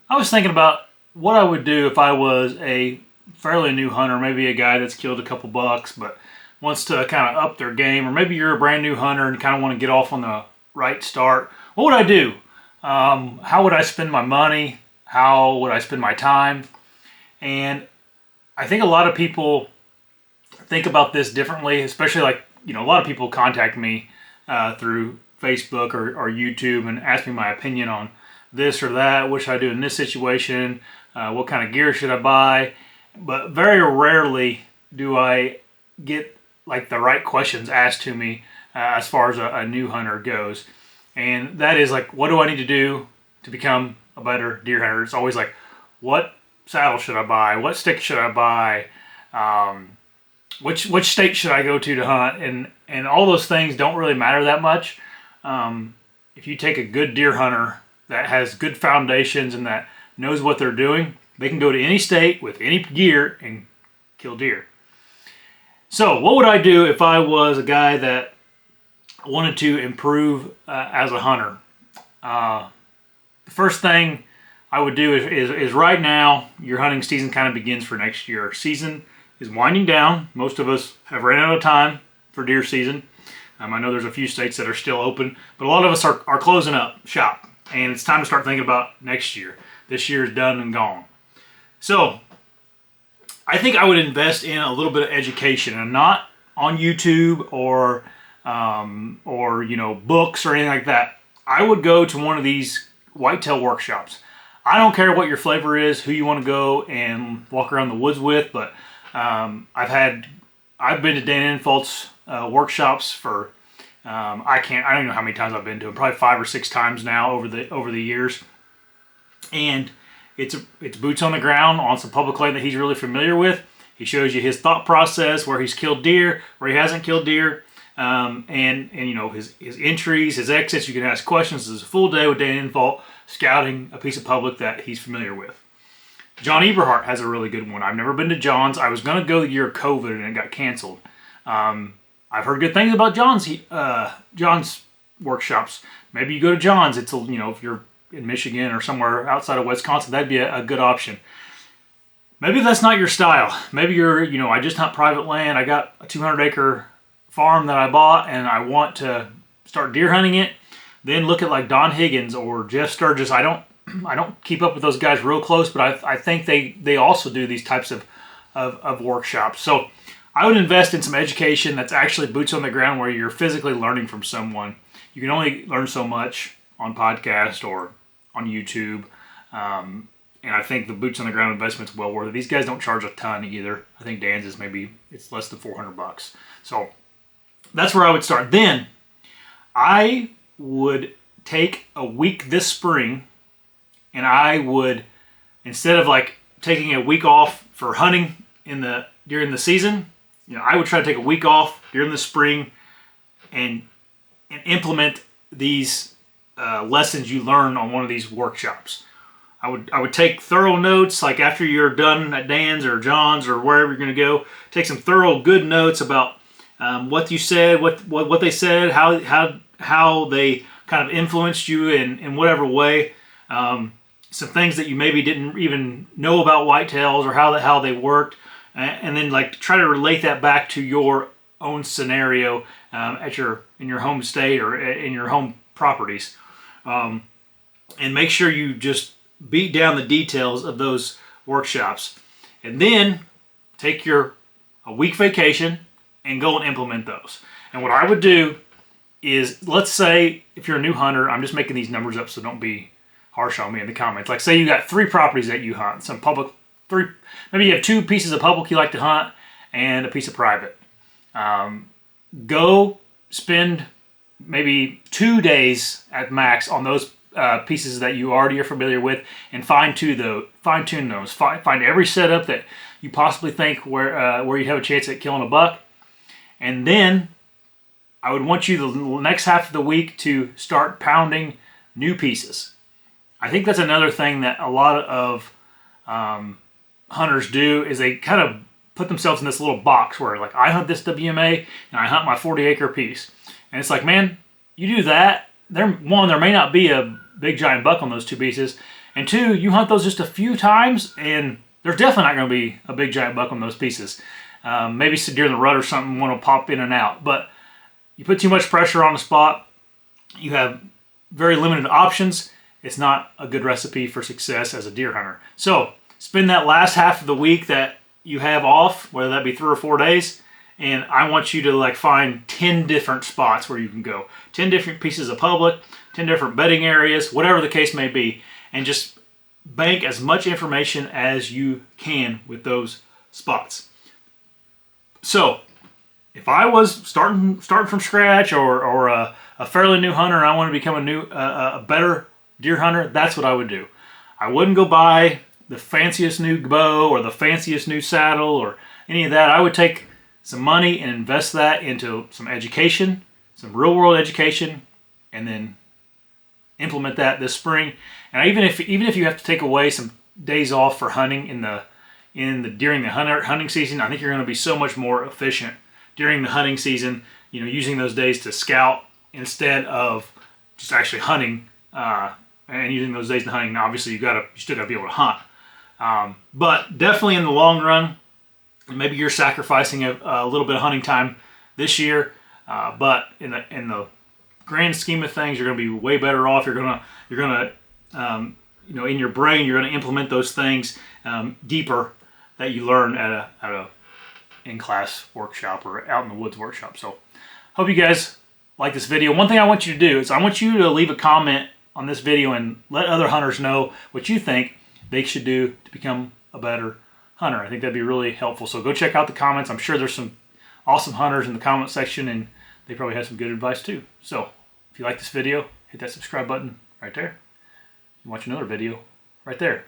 I was thinking about what I would do if I was a fairly new hunter, maybe a guy that's killed a couple bucks but wants to kind of up their game, or maybe you're a brand new hunter and kind of want to get off on the right start. What would I do? How would I spend my money? How would I spend my time? And I think a lot of people think about this differently, especially a lot of people contact me through Facebook or YouTube and ask me my opinion on this or that. What should I do in this situation? What kind of gear should I buy? But very rarely do I get like the right questions asked to me as far as a new hunter goes. And that is like, what do I need to do to become a better deer hunter? It's always like, what saddle should I buy? What stick should I buy? Which state should I go to hunt? And all those things don't really matter that much. If you take a good deer hunter that has good foundations and that knows what they're doing, they can go to any state with any gear and kill deer. So what would I do if I was a guy that wanted to improve as a hunter? The first thing I would do is right now, your hunting season kind of begins for next year. Season is winding down. Most of us have ran out of time for deer season. I know there's a few states that are still open, but a lot of us are closing up shop, and it's time to start thinking about next year. This year is done and gone. So I think I would invest in a little bit of education, and not on YouTube or books or anything like that. I would go to one of these whitetail workshops. I don't care what your flavor is, who you want to go and walk around the woods with, but I've been to Dan Infalt's workshops for I don't know how many times I've been to them, probably 5 or 6 times now over the years. And it's boots on the ground on some public land that he's really familiar with. He shows you his thought process, where he's killed deer, where he hasn't killed deer, and his entries, his exits. You can ask questions. It's a full day with Dan Infalt scouting a piece of public that he's familiar with. John Eberhart has a really good one. I've never been to John's. I was going to go the year of COVID and it got canceled. I've heard good things about John's workshops. Maybe you go to John's. It's if you're in Michigan or somewhere outside of Wisconsin, that'd be a good option. Maybe that's not your style. Maybe you're I just hunt private land. I got a 200-acre farm that I bought and I want to start deer hunting it. Then look at like Don Higgins or Jeff Sturgis. I don't keep up with those guys real close, but I think they also do these types of workshops. So I would invest in some education that's actually boots on the ground, where you're physically learning from someone. You can only learn so much on podcast or on YouTube. And I think the boots on the ground investment's well worth it. These guys don't charge a ton either. I think Dan's is it's less than $400. So that's where I would start. Then I would take a week this spring, and I would, instead of like taking a week off for hunting during the season, I would try to take a week off during the spring and implement these lessons you learn on one of these workshops. I would take thorough notes, like after you're done at Dan's or John's or wherever you're going to go. Take some thorough, good notes about what you said, what they said, how they kind of influenced you in whatever way. Some things that you maybe didn't even know about whitetails or how they worked, and then like try to relate that back to your own scenario in your home state or in your home properties, and make sure you just beat down the details of those workshops, and then take a week vacation and go and implement those. And what I would do is, let's say if you're a new hunter, I'm just making these numbers up, so don't be harsh on me in the comments. Like, say you got 3 properties that you hunt, some public, 3, maybe you have 2 pieces of public you like to hunt and a piece of private. Go spend maybe 2 days at max on those pieces that you already are familiar with, and fine tune those. Find every setup that you possibly think where you'd have a chance at killing a buck, and then I would want you the next half of the week to start pounding new pieces. I think that's another thing that a lot of hunters do, is they kind of put themselves in this little box where, like, I hunt this WMA and I hunt my 40-acre piece. And it's like, man, you do that, there may not be a big giant buck on those 2 pieces, And two, you hunt those just a few times, and there's definitely not going to be a big giant buck on those pieces. Maybe some deer in the rut or something want to pop in and out, but you put too much pressure on a spot, you have very limited options. It's not a good recipe for success as a deer hunter. So spend that last half of the week that you have off, whether that be 3 or 4 days, and I want you to like find 10 different spots where you can go. 10 different pieces of public, 10 different bedding areas, whatever the case may be, and just bank as much information as you can with those spots. So if I was starting from scratch or a fairly new hunter and I want to become a better deer hunter, that's what I would do. I wouldn't go buy the fanciest new bow or the fanciest new saddle or any of that. I would take some money and invest that into some education, some real world education, and then implement that this spring. And even if you have to take away some days off for hunting during the hunting season, I think you're going to be so much more efficient during the hunting season. You know, using those days to scout instead of just actually hunting, and using those days to hunting. Now, obviously, you still got to be able to hunt. But definitely in the long run, maybe you're sacrificing a little bit of hunting time this year, but in the grand scheme of things, you're going to be way better off. You're gonna in your brain, you're going to implement those things deeper that you learn at a in-class workshop or out in the woods workshop. So, hope you guys like this video. One thing I want you to do is I want you to leave a comment on this video and let other hunters know what you think they should do to become a better hunter. I think that'd be really helpful. So go check out the comments. I'm sure there's some awesome hunters in the comment section, and they probably have some good advice too. So if you like this video, hit that subscribe button right there. You watch another video right there.